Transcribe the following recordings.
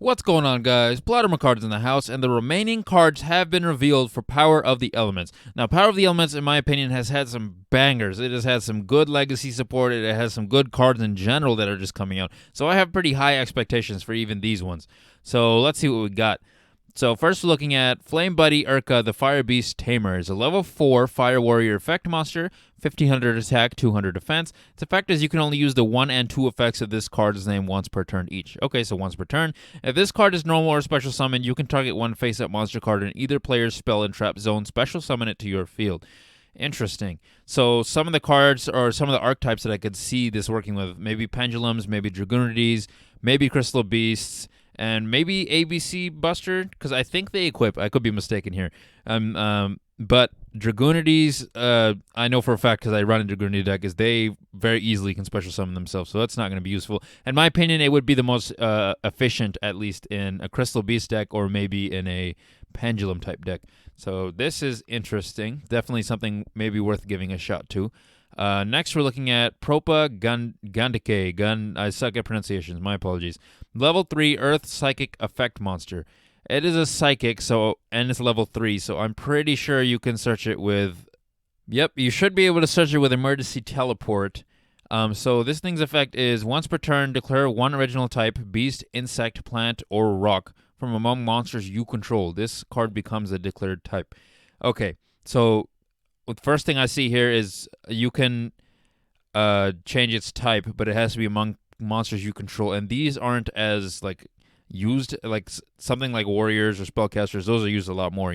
What's going on, guys? PlotArmorCards in the house, and the remaining cards have been revealed for Power of the Elements. Now, Power of the Elements, in my opinion, has had some bangers. It has had some good legacy support. It has some good cards in general that are just coming out. So I have pretty high expectations for even these ones. So let's see what we got. So first we're looking at Flame Buddy Erka, the Fire Beast Tamer. Is a level 4 Fire Warrior effect monster, 1500 attack, 200 defense. Its effect is you can only use the 1 and 2 effects of this card's name once per turn each. Okay, so once per turn. If this card is normal or special summon, you can target one face-up monster card in either player's spell and trap zone, special summon it to your field. Interesting. So some of the cards, or some of the archetypes that I could see this working with, maybe Pendulums, maybe Dragoonides, maybe Crystal Beasts, and maybe ABC Buster, because I think they equip. I could be mistaken here. But Dragoonides, I know for a fact because I run a Dragoonid deck, is they very easily can special summon themselves, so that's not going to be useful. In my opinion, it would be the most efficient, at least in a Crystal Beast deck or maybe in a Pendulum type deck. So this is interesting. Definitely something maybe worth giving a shot to. Next, we're looking at Propa Gandike. I suck at pronunciations. My apologies. Level 3 Earth Psychic Effect Monster. It is a psychic, and it's level 3, so I'm pretty sure you can search it with... Yep, you should be able to search it with Emergency Teleport. So this thing's effect is once per turn, declare one original type, beast, insect, plant, or rock from among monsters you control. This card becomes a declared type. Okay, so the first thing I see here is you can change its type, but it has to be among monsters you control, and these aren't as used, like something like warriors or spellcasters. Those are used a lot more,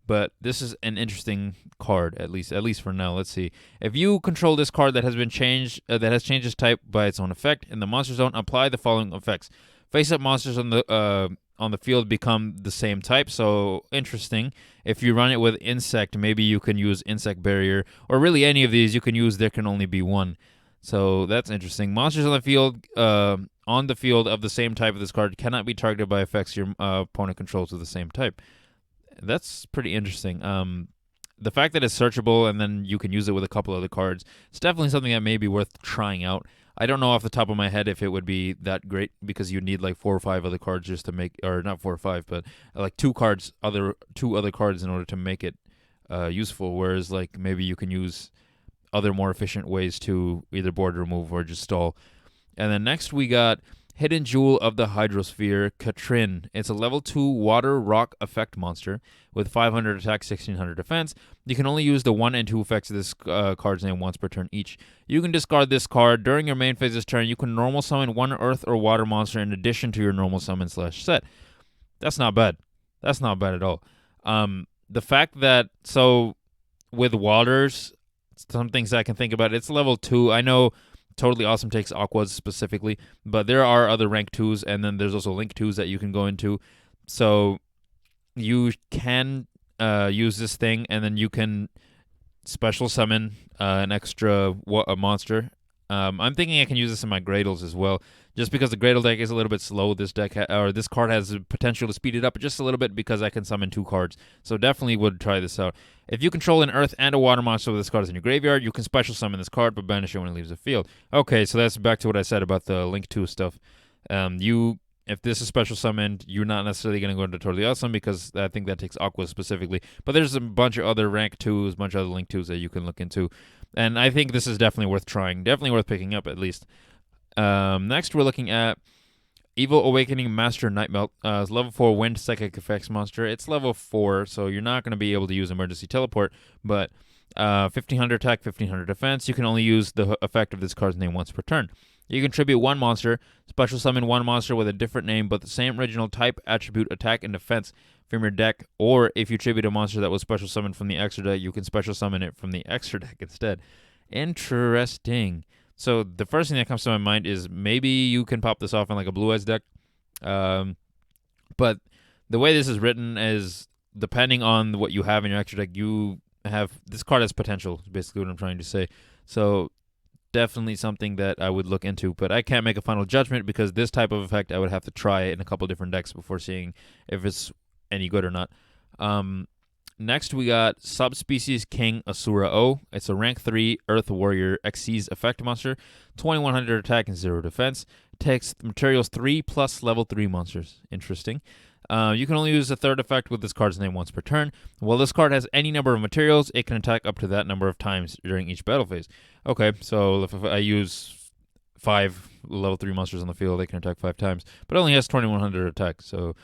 but this is an interesting card, at least for now. Let's see. If you control this card that has been changed, that has changed its type by its own effect in the monster zone, apply the following effects. Face up monsters on the field become the same type. So interesting. If you run it with insect, maybe you can use insect barrier, or really any of these you can use. There can only be one. So that's interesting. Monsters on the field of the same type of this card cannot be targeted by effects your opponent controls of the same type. That's pretty interesting. The fact that it's searchable and then you can use it with a couple other cards, it's definitely something that may be worth trying out. I don't know off the top of my head if it would be that great, because you need like 4 or 5 other cards just to make, or not 4 or 5, but like two other cards in order to make it useful. Whereas like maybe you can use other more efficient ways to either board remove or just stall. And then next we got Hidden Jewel of the Hydrosphere, Catrin. It's a level 2 water rock effect monster with 500 attack, 1600 defense. You can only use the 1 and 2 effects of this card's name once per turn each. You can discard this card. During your main phase's turn, you can normal summon one earth or water monster in addition to your normal summon / set. That's not bad. That's not bad at all. The fact that, so with waters, some things I can think about, it's level 2. I know Totally Awesome takes Aquas specifically, but there are other rank 2s, and then there's also link 2s that you can go into. So you can use this thing, and then you can special summon an extra monster. I'm thinking I can use this in my Gradles as well, just because the Gradle deck is a little bit slow. This card has the potential to speed it up just a little bit because I can summon 2 cards. So definitely would try this out. If you control an earth and a water monster with this card is in your graveyard, you can special summon this card, but banish it when it leaves the field. Okay, so that's back to what I said about the Link 2 stuff. If this is special summoned, you're not necessarily going to go into Totally Awesome, because I think that takes Aqua specifically. But there's a bunch of other rank 2s, a bunch of other Link 2s that you can look into. And I think this is definitely worth trying. Definitely worth picking up, at least. Next, we're looking at Evil Awakening Master Nightmelt. It's level 4 Wind Psychic Effects monster. It's level 4, so you're not going to be able to use Emergency Teleport, but 1500 attack, 1500 defense. You can only use the effect of this card's name once per turn. You can tribute one monster, special summon one monster with a different name but the same original type, attribute, attack, and defense from your deck, or if you tribute a monster that was special summoned from the extra deck, you can special summon it from the extra deck instead. Interesting. So the first thing that comes to my mind is maybe you can pop this off in like a Blue Eyes deck, but the way this is written is, depending on what you have in your extra deck, this card has potential, is basically what I'm trying to say. So definitely something that I would look into, but I can't make a final judgment because this type of effect I would have to try it in a couple different decks before seeing if it's any good or not. Next, we got Subspecies King Asura O. It's a rank 3 Earth Warrior Xyz effect monster, 2100 attack and 0 defense. Takes materials 3 plus level 3 monsters. Interesting. You can only use a third effect with this card's name once per turn. While this card has any number of materials, it can attack up to that number of times during each battle phase. Okay, so if I use 5 level 3 monsters on the field, they can attack 5 times, but it only has 2100 attack. So,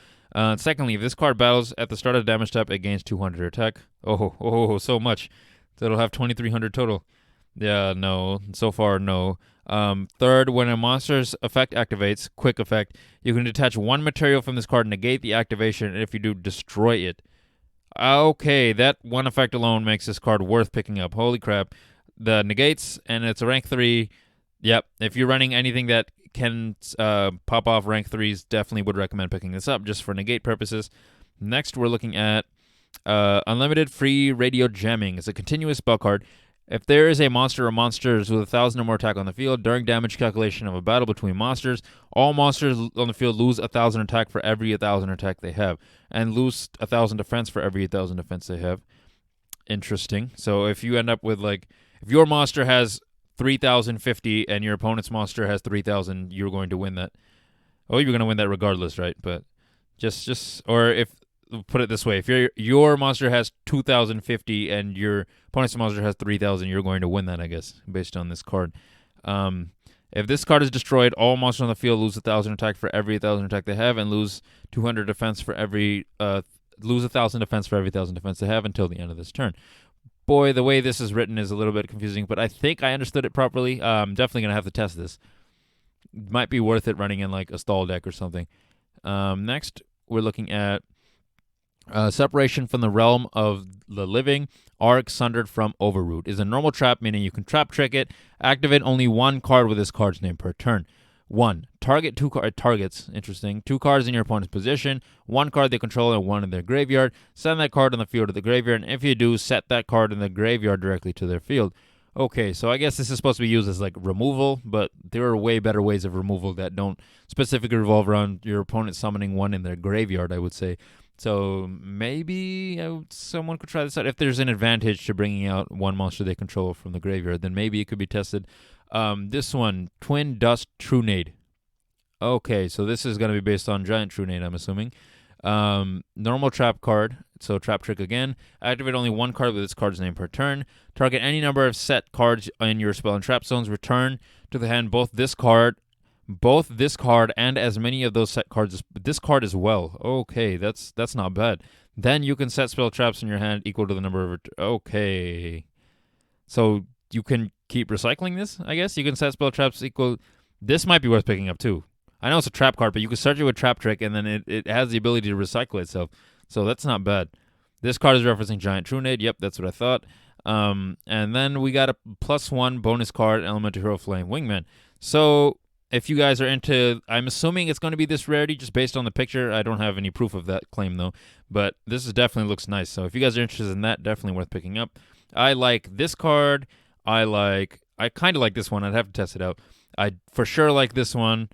secondly, if this card battles at the start of the damage step, it gains 200 attack. Oh, so much. So it'll have 2300 total. Yeah, no. So far, no. Third, when a monster's effect activates, quick effect, you can detach one material from this card, negate the activation, and if you do, destroy it. Okay, that one effect alone makes this card worth picking up. Holy crap. The negates, and it's a rank 3. Yep, if you're running anything that can pop off rank 3s, definitely would recommend picking this up just for negate purposes. Next, we're looking at Unlimited Free Radio Jamming. It's a continuous spell card. If there is a monster or monsters with 1,000 or more attack on the field, during damage calculation of a battle between monsters, all monsters on the field lose 1,000 attack for every 1,000 attack they have, and lose 1,000 defense for every 1,000 defense they have. Interesting. So if you end up with, like, if your monster has 3,050 and your opponent's monster has 3,000, you're going to win that. Oh, you're going to win that regardless, right? But or if, put it this way, if your monster has 2,050 and your opponent's monster has 3,000, you're going to win that, I guess, based on this card. If this card is destroyed, all monsters on the field lose 1,000 attack for every 1,000 attack they have, and lose 200 defense for every lose 1,000 defense for every 1,000 defense they have until the end of this turn. Boy, the way this is written is a little bit confusing, but I think I understood it properly. I'm definitely gonna have to test this. Might be worth it running in like a stall deck or something. Next, we're looking at Separation from the Realm of the Living. Arc Sundered from Overroot is a normal trap, meaning you can trap trick it. Activate only one card with this card's name per turn. 1. Target targets. Interesting. 2 cards in your opponent's position. 1 card they control and 1 in their graveyard. Send that card on the field to the graveyard, and if you do, set that card in the graveyard directly to their field. Okay, so I guess this is supposed to be used as like removal, but there are way better ways of removal that don't specifically revolve around your opponent summoning 1 in their graveyard, I would say. So maybe someone could try this out. If there's an advantage to bringing out 1 monster they control from the graveyard, then maybe it could be tested. This one, Twin Dust Trunade. Okay, so this is going to be based on Giant Trunade, I'm assuming. Normal trap card, so trap trick again. Activate only 1 card with its card's name per turn. Target any number of set cards in your spell and trap zones. Return to the hand both this card and as many of those set cards as this card as well. Okay, that's not bad. Then you can set spell traps in your hand equal to the number of... Okay. So you can keep recycling this, I guess. You can set spell traps equal... This might be worth picking up too. I know it's a trap card, but you can search it with trap trick, and then it has the ability to recycle itself. So that's not bad. This card is referencing Giant Trunade. Yep, that's what I thought. And then we got a +1 bonus card, Elemental Hero Flame Wingman. So if you guys are into... I'm assuming it's going to be this rarity just based on the picture. I don't have any proof of that claim, though. But this is definitely looks nice. So if you guys are interested in that, definitely worth picking up. I like this card. I kind of like this one. I'd have to test it out. I for sure like this one.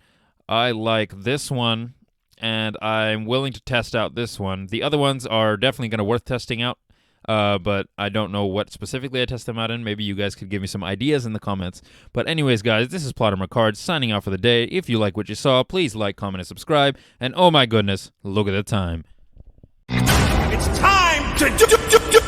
I like this one, and I'm willing to test out this one. The other ones are definitely going to worth testing out, but I don't know what specifically I test them out in. Maybe you guys could give me some ideas in the comments. But anyways, guys, this is PlotArmorCards signing out for the day. If you like what you saw, please like, comment, and subscribe. And oh my goodness, look at the time. It's time to do